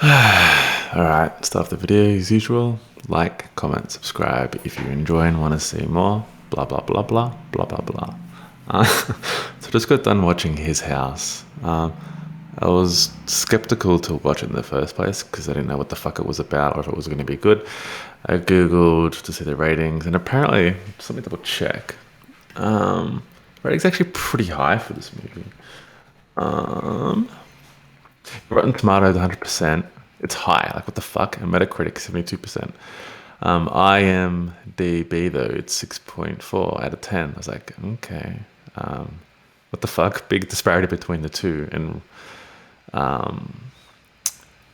Alright, start the video as usual. Like, comment, subscribe if you enjoy and want to see more. Blah blah blah blah blah blah blah. So just got done watching His House. I was skeptical to watch it in the first place because I didn't know what the fuck it was about or if it was going to be good. I googled to see the ratings, and apparently, just let me double check. Um, Ratings actually pretty high for this movie. Um, Rotten Tomatoes 100%. It's high. Like what the fuck? And Metacritic 72%. IMDb though it's 6.4 out of 10. I was like, okay, what the fuck? Big disparity between the two. And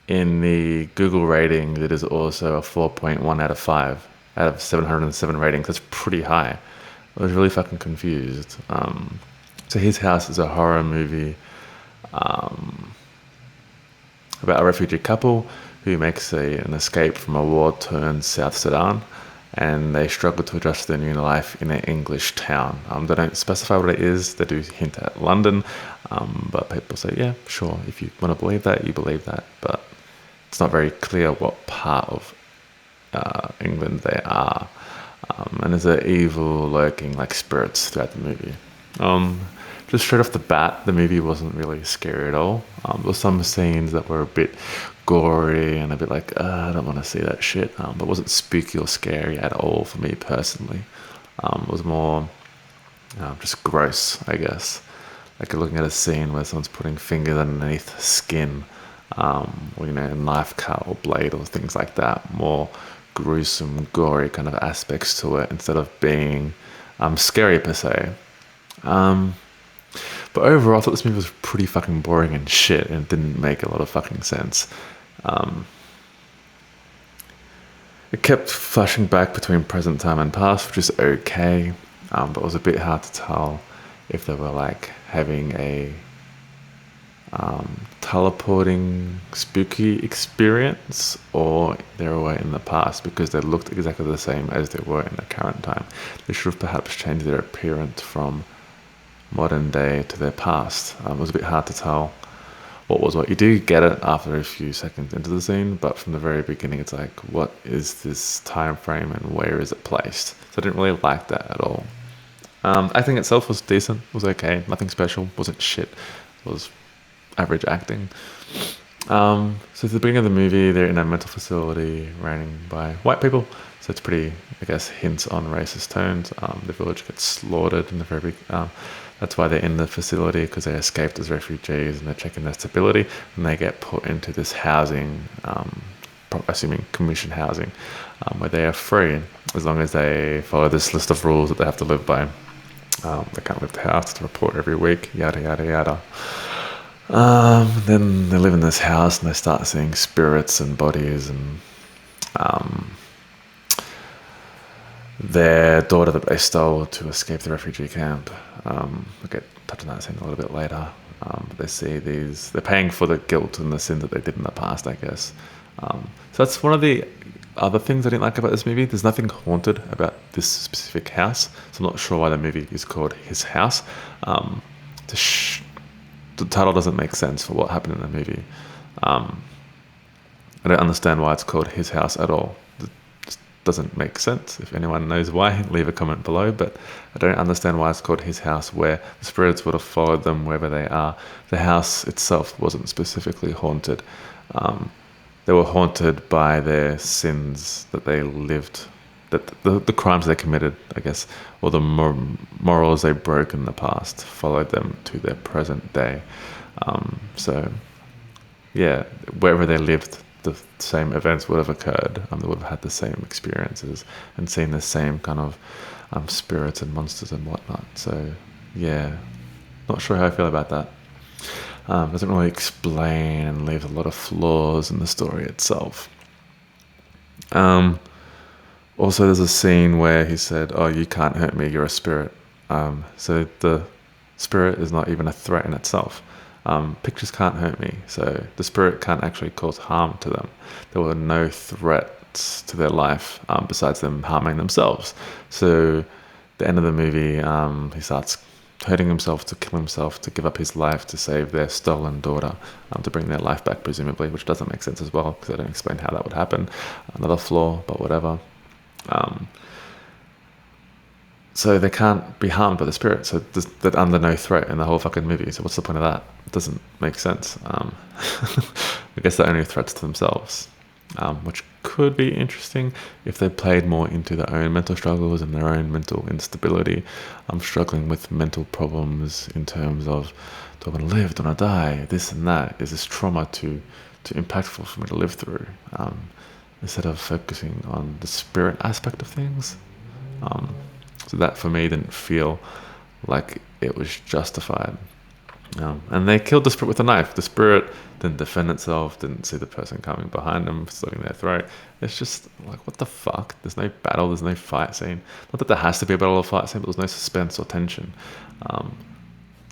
in the Google rating, it is also a 4.1 out of 5 out of 707 ratings. That's pretty high. I was really fucking confused. So His House is a horror movie about a refugee couple who makes an escape from a war-torn South Sudan, and they struggle to adjust to their new life in an English town. They don't specify what it is. They do hint at London, but people say, yeah, sure, if you want to believe that, you believe that. But it's not very clear what part of England they are. And there's an evil lurking like spirits throughout the movie. Just straight off the bat, the movie wasn't really scary at all. There were some scenes that were a bit gory and a bit like, I don't want to see that shit. But it wasn't spooky or scary at all for me personally. It was more just gross, I guess. Like you're looking at a scene where someone's putting fingers underneath skin, or a knife cut or blade or things like that. More gruesome, gory kind of aspects to it instead of being scary per se. But overall, I thought this movie was pretty fucking boring and shit, and it didn't make a lot of fucking sense. It kept flashing back between present time and past, which is okay, but it was a bit hard to tell if they were like having a teleporting spooky experience or they were in the past because they looked exactly the same as they were in the current time. They should have perhaps changed their appearance from modern day to their past. It was a bit hard to tell what was what. You do get it after a few seconds into the scene, but from the very beginning, it's like, what is this time frame and where is it placed? So I didn't really like that at all. Acting itself was decent, was okay, nothing special, wasn't shit. It was average acting. So at the beginning of the movie, they're in a mental facility ran by white people. So it's pretty, I guess, hints on racist tones. The village gets slaughtered in the very big. That's why they're in the facility because they escaped as refugees and they're checking their stability and they get put into this housing, assuming commission housing, where they are free as long as they follow this list of rules that they have to live by. They can't leave the house to report every week, yada yada yada. Then they live in this house and they start seeing spirits and bodies and their daughter that they stole to escape the refugee camp. We'll get touch on that scene a little bit later. But they see these, they're paying for the guilt and the sin that they did in the past, I guess. So that's one of the other things I didn't like about this movie. There's nothing haunted about this specific house, so I'm not sure why the movie is called His House. The title doesn't make sense for what happened in the movie. I don't understand why it's called His House at all. It just doesn't make sense. If anyone knows why, leave a comment below. But I don't understand why it's called His House, where the spirits would have followed them wherever they are. The house itself wasn't specifically haunted. They were haunted by their sins that they lived, that the crimes they committed, I guess, or the morals they broke in the past followed them to their present day. So, yeah, wherever they lived, the same events would have occurred. They would have had the same experiences and seen the same kind of spirits and monsters and whatnot. So, yeah, not sure how I feel about that. Doesn't really explain and leaves a lot of flaws in the story itself. Also, there's a scene where he said, "Oh, you can't hurt me. You're a spirit." So the spirit is not even a threat in itself. Pictures can't hurt me, so the spirit can't actually cause harm to them. There were no threats to their life besides them harming themselves. So, the end of the movie, he starts hurting himself to kill himself, to give up his life to save their stolen daughter, to bring their life back, presumably, which doesn't make sense as well, because I don't explain how that would happen. Another flaw, but whatever. So they can't be harmed by the spirit. So they're under no threat in the whole fucking movie. So what's the point of that? It doesn't make sense. I guess they're only threats to themselves, which could be interesting if they played more into their own mental struggles and their own mental instability. I'm struggling with mental problems in terms of, do I want to live? Do I want to die? This and that. Is this trauma too impactful for me to live through? Instead of focusing on the spirit aspect of things. So that for me didn't feel like it was justified. And they killed the spirit with a knife. The spirit didn't defend itself, didn't see the person coming behind them, slitting their throat. It's just like, what the fuck? There's no battle, there's no fight scene. Not that there has to be a battle or fight scene, but there's no suspense or tension.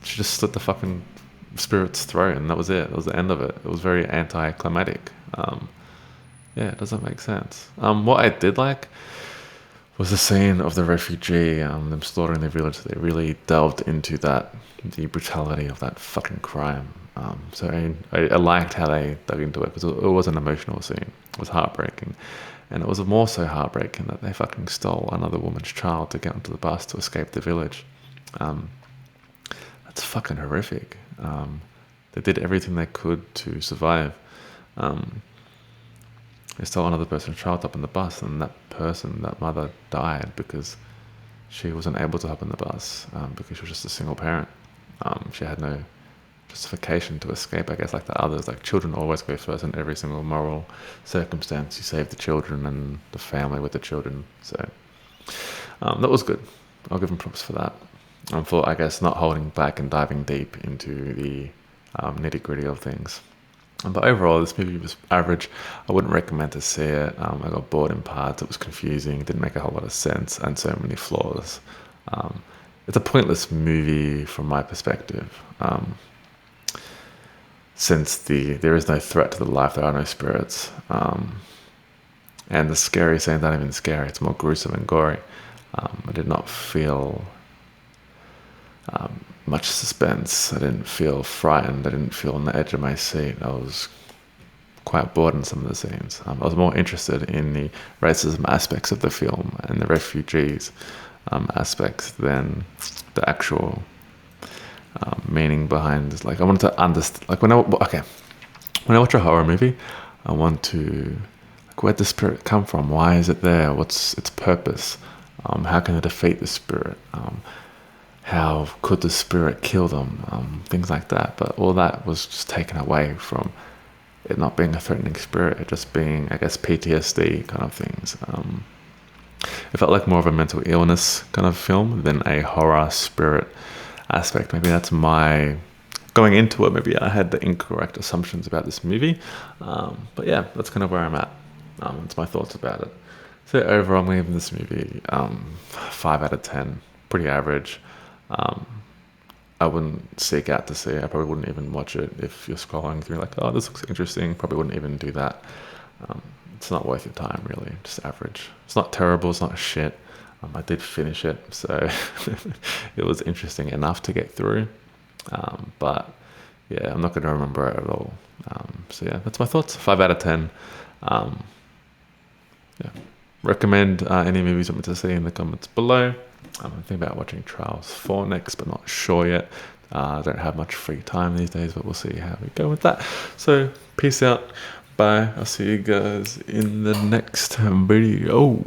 She just slit the fucking spirit's throat, and that was it. That was the end of it. It was very anticlimactic. Yeah, it doesn't make sense. What I did like was the scene of the refugee, them slaughtering the village. They really delved into that, the brutality of that fucking crime. So I liked how they dug into it, because it was an emotional scene. It was heartbreaking. And it was more so heartbreaking that they fucking stole another woman's child to get onto the bus to escape the village. That's fucking horrific. They did everything they could to survive. They stole another person's child up on the bus, and that mother died because she wasn't able to hop on the bus, because she was just a single parent. She had no justification to escape, I guess, like the others. Like, children always go first in every single moral circumstance. You save the children and the family with the children. So that was good. I'll give them props for that. For, I guess, not holding back and diving deep into the nitty-gritty of things. But overall, this movie was average. I wouldn't recommend to see it. I got bored in parts. It was confusing. It didn't make a whole lot of sense, and so many flaws. It's a pointless movie from my perspective. Since there is no threat to the life, there are no spirits. And the scary scenes aren't even scary. It's more gruesome and gory. I did not feel much suspense. I didn't feel frightened. I didn't feel on the edge of my seat. I was quite bored in some of the scenes. I was more interested in the racism aspects of the film and the refugees aspects than the actual meaning behind it. Like, I wanted to understand, like, when I watch a horror movie, I want to, like, where'd the spirit come from? Why is it there? What's its purpose? How can it defeat the spirit? How could the spirit kill them? Things like that. But all that was just taken away from it not being a threatening spirit, it just being, I guess, PTSD kind of things. It felt like more of a mental illness kind of film than a horror spirit aspect. Maybe that's my going into it. Maybe I had the incorrect assumptions about this movie. But yeah, that's kind of where I'm at. That's my thoughts about it. So overall, I'm giving this movie 5 out of 10. Pretty average. I wouldn't seek out to see it. I probably wouldn't even watch it if you're scrolling through like, oh, this looks interesting. Probably wouldn't even do that. It's not worth your time, really. Just average. It's not terrible. It's not shit. I did finish it, so it was interesting enough to get through. But yeah, I'm not going to remember it at all. So yeah, that's my thoughts. 5 out of 10. Yeah. Recommend any movies you want me to see in the comments below. I'm thinking about watching Trials 4 next, but not sure yet. I don't have much free time these days, but we'll see how we go with that. So peace out. Bye. I'll see you guys in the next video.